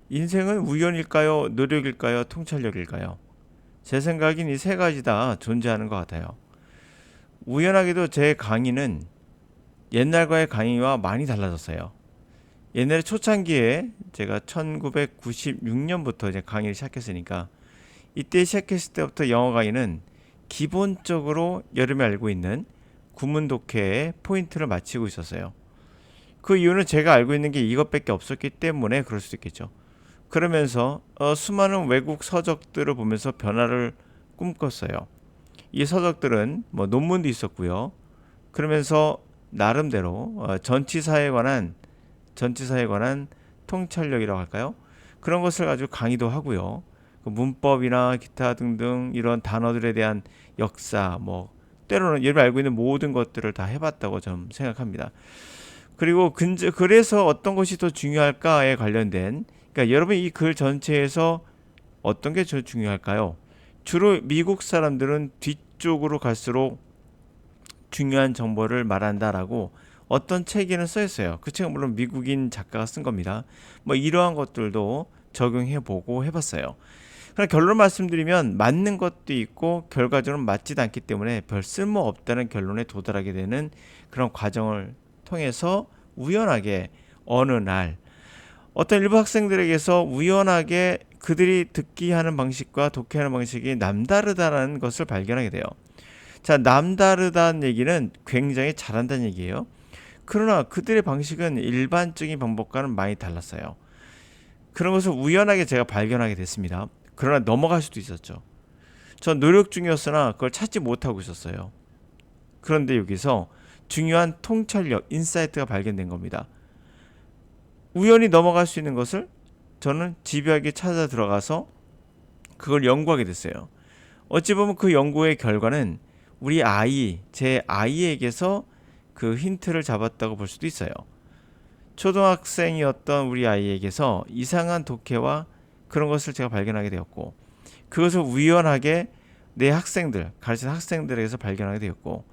인생은 우연일까요? 노력일까요? 통찰력일까요? 제 생각엔 이 세 가지 다 존재하는 것 같아요. 우연하게도 제 강의는 옛날과의 강의와 많이 달라졌어요. 옛날에 초창기에 제가 1996년부터 이제 강의를 시작했으니까 이때 시작했을 때부터 영어 강의는 기본적으로 여름에 알고 있는 구문 독해의 포인트를 맞추고 있었어요. 그 이유는 제가 알고 있는 게 이것밖에 없었기 때문에 그럴 수도 있겠죠. 그러면서 수많은 외국 서적들을 보면서 변화를 꿈꿨어요. 이 서적들은 뭐 논문도 있었고요. 그러면서 나름대로 전치사에 관한 통찰력이라고 할까요? 그런 것을 가지고 강의도 하고요. 그 문법이나 기타 등등 이런 단어들에 대한 역사, 뭐 때로는 여러분 알고 있는 모든 것들을 다 해봤다고 좀 생각합니다. 그리고 그래서 어떤 것이 더 중요할까에 관련된, 그러니까 여러분 이 글 전체에서 어떤 게 제일 중요할까요? 주로 미국 사람들은 뒤쪽으로 갈수록 중요한 정보를 말한다라고 어떤 책에는 써 있어요. 그 책은 물론 미국인 작가가 쓴 겁니다. 뭐 이러한 것들도 적용해 보고 해봤어요. 그럼 결론 말씀드리면 맞는 것도 있고 결과적으로 맞지도 않기 때문에 별 쓸모 없다는 결론에 도달하게 되는 그런 과정을 통해서 우연하게 어느 날 어떤 일부 학생들에게서 우연하게 그들이 듣기 하는 방식과 독해하는 방식이 남다르다는 것을 발견하게 돼요. 자, 남다르다는 얘기는 굉장히 잘한다는 얘기예요. 그러나 그들의 방식은 일반적인 방법과는 많이 달랐어요. 그런 것을 우연하게 제가 발견하게 됐습니다. 그러나 넘어갈 수도 있었죠. 전 노력 중이었으나 그걸 찾지 못하고 있었어요. 그런데 여기서 중요한 통찰력, 인사이트가 발견된 겁니다. 우연히 넘어갈 수 있는 것을 저는 집요하게 찾아 들어가서 그걸 연구하게 됐어요. 어찌 보면 그 연구의 결과는 제 아이에게서 그 힌트를 잡았다고 볼 수도 있어요. 초등학생이었던 우리 아이에게서 이상한 독해와 그런 것을 제가 발견하게 되었고, 그것을 우연하게 가르치는 학생들에게서 발견하게 되었고,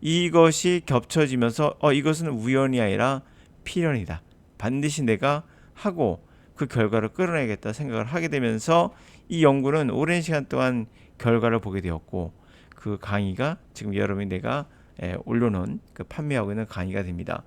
이것이 겹쳐지면서 이것은 우연이 아니라 필연이다. 반드시 내가 하고 그 결과를 끌어내겠다 생각을 하게 되면서 이 연구는 오랜 시간 동안 결과를 보게 되었고, 그 강의가 지금 여러분이 내가 올려놓은 그 판매하고 있는 강의가 됩니다.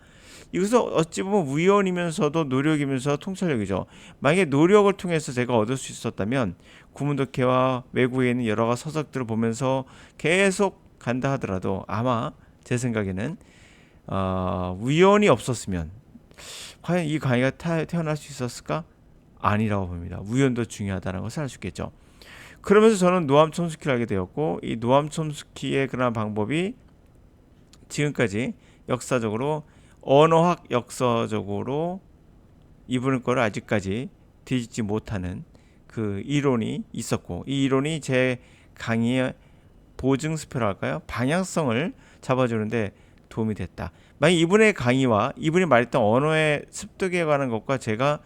이것은 어찌 보면 우연이면서도 노력이면서 통찰력이죠. 만약에 노력을 통해서 제가 얻을 수 있었다면 구문독해와 외국에 있는 여러 가지 서적들을 보면서 계속 간다 하더라도 아마 제 생각에는 우연이 없었으면 과연 이 강의가 태어날 수 있었을까? 아니라고 봅니다. 우연도 중요하다는 것을 알 수 있겠죠. 그러면서 저는 노암 촘스키를 알게 되었고, 이 노암 촘스키의 그런 방법이 지금까지 역사적으로 언어학 역사적으로 이분의 거를 아직까지 뒤집지 못하는 그 이론이 있었고, 이 이론이 제 강의의 보증수표라 할까요? 방향성을 잡아주는데 도움이 됐다. 만약 이분의 강의와 이분이 말했던 언어의 습득에 관한 것과 제가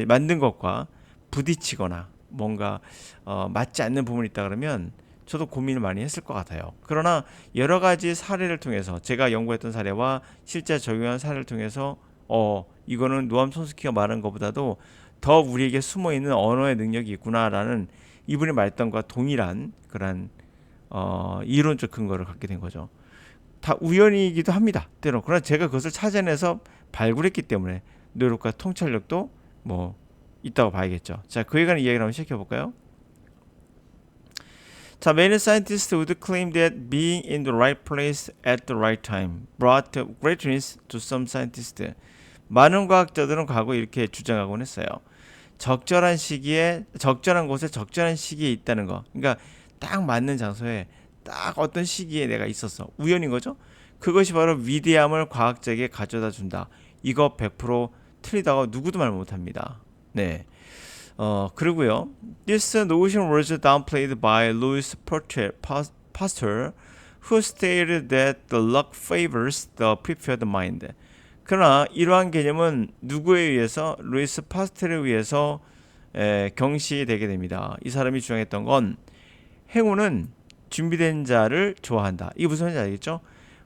만든 것과 부딪히거나 뭔가 맞지 않는 부분이 있다 그러면 저도 고민을 많이 했을 것 같아요. 그러나 여러 가지 사례를 통해서 제가 연구했던 사례와 실제 적용한 사례를 통해서 이거는 노암 촘스키가 말한 것보다도 더 우리에게 숨어 있는 언어의 능력이 있구나라는 이분이 말했던 것과 동일한 그런 이론적 근거를 갖게 된 거죠. 다 우연이기도 합니다. 때로. 그러나 제가 그것을 찾아내서 발굴했기 때문에 노력과 통찰력도 뭐 있다고 봐야겠죠. 자, 그에 관한 이야기를 한번 시작해 볼까요? 자, many scientists would claim that being in the right place at the right time brought greatness to some scientists. 많은 과학자들은 과거 이렇게 주장하곤 했어요. 적절한 시기에, 적절한 곳에 적절한 시기에 있다는 거. 그러니까 딱 맞는 장소에 딱 어떤 시기에 내가 있었어. 우연인 거죠. 그것이 바로 위대함을 과학자에게 가져다 준다. 이거 100% 틀리다고 누구도 말 못합니다. 네. 그리고요. This notion was downplayed by Louis Pasteur, who stated that the luck favors the prepared mind. 그러나 이러한 개념은 누구에 의해서 루이스 파스텔에 의해서 경시되게 됩니다. 이 사람이 주장했던 건 행운은 준비된 자를 좋아한다. 이게 무슨 말인지 알겠죠?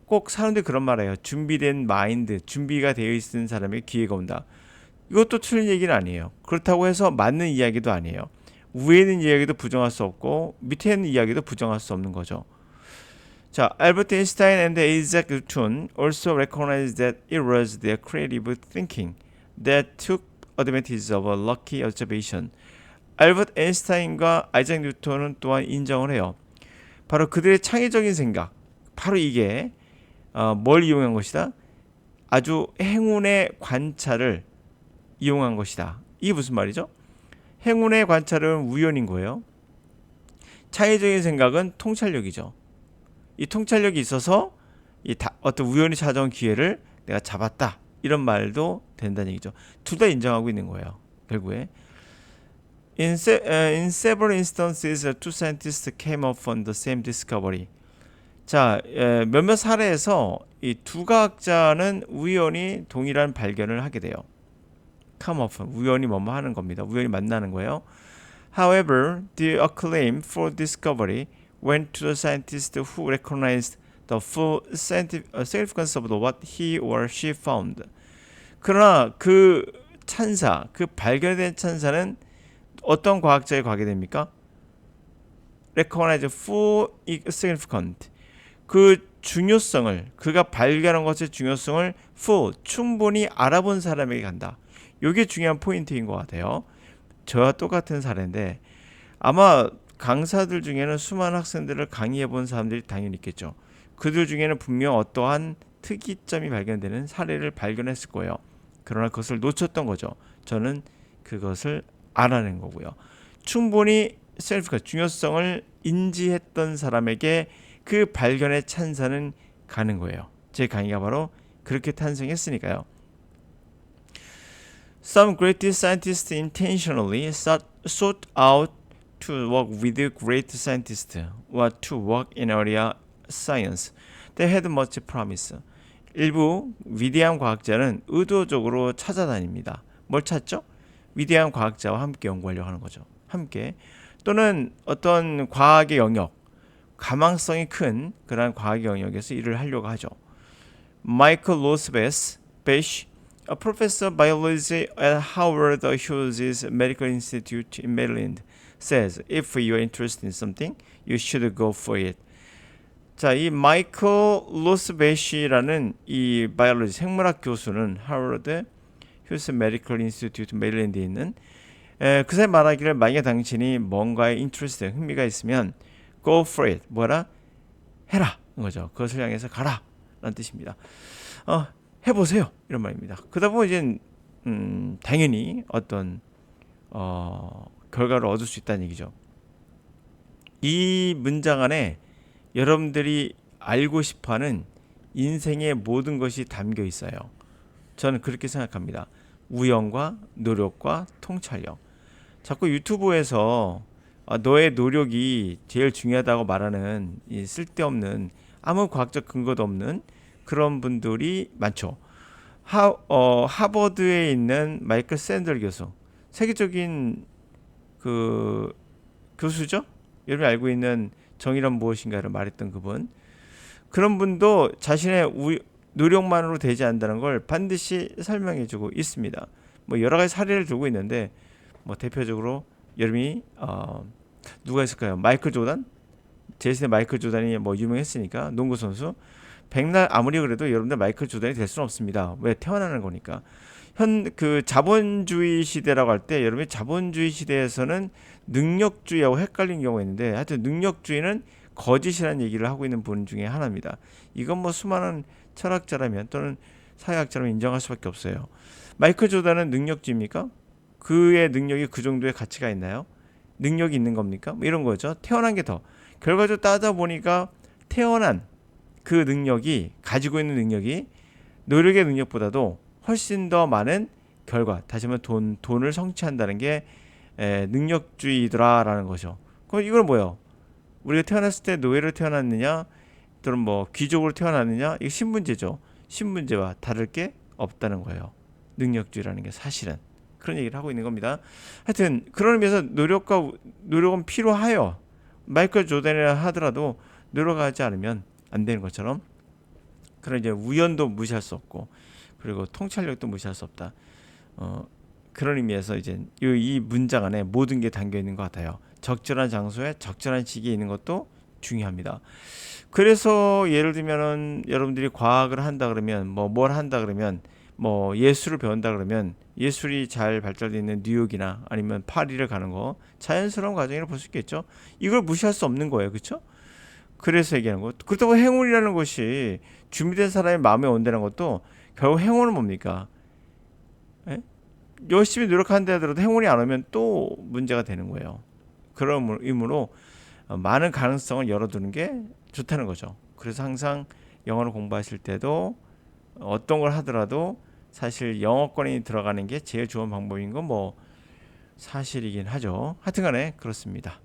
꼭 사람들이 그런 말을 해요. 준비된 마인드, 준비가 되어 있는 사람에게 기회가 온다. 이것도 틀린 얘기는 아니에요. 그렇다고 해서 맞는 이야기도 아니에요. 위에 있는 이야기도 부정할 수 없고 밑에 있는 이야기도 부정할 수 없는 거죠. 자, Albert Einstein and Isaac Newton also recognized that it was their creative thinking that took advantage of a lucky observation. 알버트 아인슈타인과 아이작 뉴턴은 또한 인정을 해요. 바로 그들의 창의적인 생각, 바로 이게 뭘 이용한 것이다? 아주 행운의 관찰을 이용한 것이다. 이게 무슨 말이죠? 행운의 관찰은 우연인 거예요. 창의적인 생각은 통찰력이죠. 이 통찰력이 있어서 어떤 우연히 찾아온 기회를 내가 잡았다. 이런 말도 된다는 얘기죠. 둘 다 인정하고 있는 거예요. 결국에. In several instances, two scientists came up on the same discovery. 자, 몇몇 사례에서 이 두 과학자는 우연히 동일한 발견을 하게 돼요. come up, 우연히 뭐뭐 하는 겁니다. 우연히 만나는 거예요. However, the acclaim for discovery went to the scientist who recognized the full significance of what he or she found. 그러나 그 찬사, 그 발견된 찬사는 어떤 과학자에 가게 됩니까? Recognize full significant. 그 중요성을, 그가 발견한 것의 중요성을 full, 충분히 알아본 사람에게 간다. 이게 중요한 포인트인 것 같아요. 저와 똑같은 사례인데 아마 강사들 중에는 수많은 학생들을 강의해 본 사람들이 당연히 있겠죠. 그들 중에는 분명 어떠한 특이점이 발견되는 사례를 발견했을 거예요. 그러나 그것을 놓쳤던 거죠. 저는 그것을 알아낸 거고요. 충분히 셀프가 중요성을 인지했던 사람에게 그 발견의 찬사는 가는 거예요. 제 강의가 바로 그렇게 탄생했으니까요. Some great scientists intentionally sought out to work with great scientists or to work in area science that had much promise. 일부 위대한 과학자는 의도적으로 찾아다닙니다. 뭘 찾죠? 위대한 과학자와 함께 연구하려고 하는 거죠. 함께. 또는 어떤 과학의 영역, 가망성이 큰 그러한 과학의 영역에서 일을 하려고 하죠. 마이클 로스베스, a professor of biology at Howard Hughes Medical Institute in Maryland, says if you are interested in something, you should go for it. 자, 이 마이클 로스베시라는 이 바이올로지 생물학 교수는 하버드 휴스 메디컬 인스티튜트 메릴랜드에 있는 그 사람이 말하기를 만약 당신이 뭔가에 인트레스트, 흥미가 있으면 go for it, 뭐라? 해라 거죠. 그것을 향해서 가라 라는 뜻입니다. 해보세요 이런 말입니다. 그러다 보면 이제 당연히 어떤 결과를 얻을 수 있다는 얘기죠. 이 문장 안에 여러분들이 알고 싶어하는 인생의 모든 것이 담겨 있어요. 저는 그렇게 생각합니다. 우연과 노력과 통찰력. 자꾸 유튜브에서 너의 노력이 제일 중요하다고 말하는 이 쓸데없는 아무 과학적 근거도 없는 그런 분들이 많죠. 하버드에 있는 마이클 샌들 교수, 세계적인 그 교수죠. 여러분이 알고 있는 정의란 무엇인가를 말했던 그분. 그런 분도 자신의 노력만으로 되지 않는다는 걸 반드시 설명해주고 있습니다. 뭐 여러 가지 사례를 들고 있는데 뭐 대표적으로 여러분이 누가 있을까요? 마이클 조단? 제 시대 마이클 조단이 뭐 유명했으니까 농구 선수. 백날 아무리 그래도 여러분들 마이클 조단이 될 수는 없습니다. 왜? 태어나는 거니까. 그 자본주의 시대라고 할 때 여러분이 자본주의 시대에서는 능력주의하고 헷갈리는 경우가 있는데 하여튼 능력주의는 거짓이라는 얘기를 하고 있는 분 중에 하나입니다. 이건 뭐 수많은 철학자라면 또는 사회학자라면 인정할 수밖에 없어요. 마이클 조단은 능력주의입니까? 그의 능력이 그 정도의 가치가 있나요? 능력이 있는 겁니까? 뭐 이런 거죠. 태어난 게 더. 결과적으로 따져 보니까 태어난 그 능력이 가지고 있는 능력이 노력의 능력보다도 훨씬 더 많은 결과, 다시 말하면 돈을 성취한다는 게 능력주의더라라는 거죠. 그럼 이걸 뭐예요? 우리가 태어났을 때 노예로 태어났느냐, 또는 뭐 귀족으로 태어났느냐, 이거 신분제죠. 신분제와 다를 게 없다는 거예요. 능력주의라는 게 사실은 그런 얘기를 하고 있는 겁니다. 하여튼 그런 의미에서 노력은 필요하여 마이클 조던이라 하더라도 노력하지 않으면 안 되는 것처럼 그런 이제 우연도 무시할 수 없고 그리고 통찰력도 무시할 수 없다. 그런 의미에서 이제 이 문장 안에 모든 게 담겨 있는 것 같아요. 적절한 장소에 적절한 시기에 있는 것도 중요합니다. 그래서 예를 들면은 여러분들이 과학을 한다 그러면 뭐 뭘 한다 그러면 뭐 예술을 배운다 그러면 예술이 잘 발달되어 있는 뉴욕이나 아니면 파리를 가는 거 자연스러운 과정이라고 볼 수 있겠죠. 이걸 무시할 수 없는 거예요. 그렇죠? 그래서 얘기하는 거. 그렇다고 행운이라는 것이 준비된 사람의 마음에 온다는 것도 결국 행운은 뭡니까? 예? 열심히 노력한다 하더라도 행운이 안 오면 또 문제가 되는 거예요. 그런 의미로 많은 가능성을 열어두는 게 좋다는 거죠. 그래서 항상 영어를 공부하실 때도 어떤 걸 하더라도 사실 영어권이 들어가는 게 제일 좋은 방법인 건 뭐 사실이긴 하죠. 하여튼간에 그렇습니다.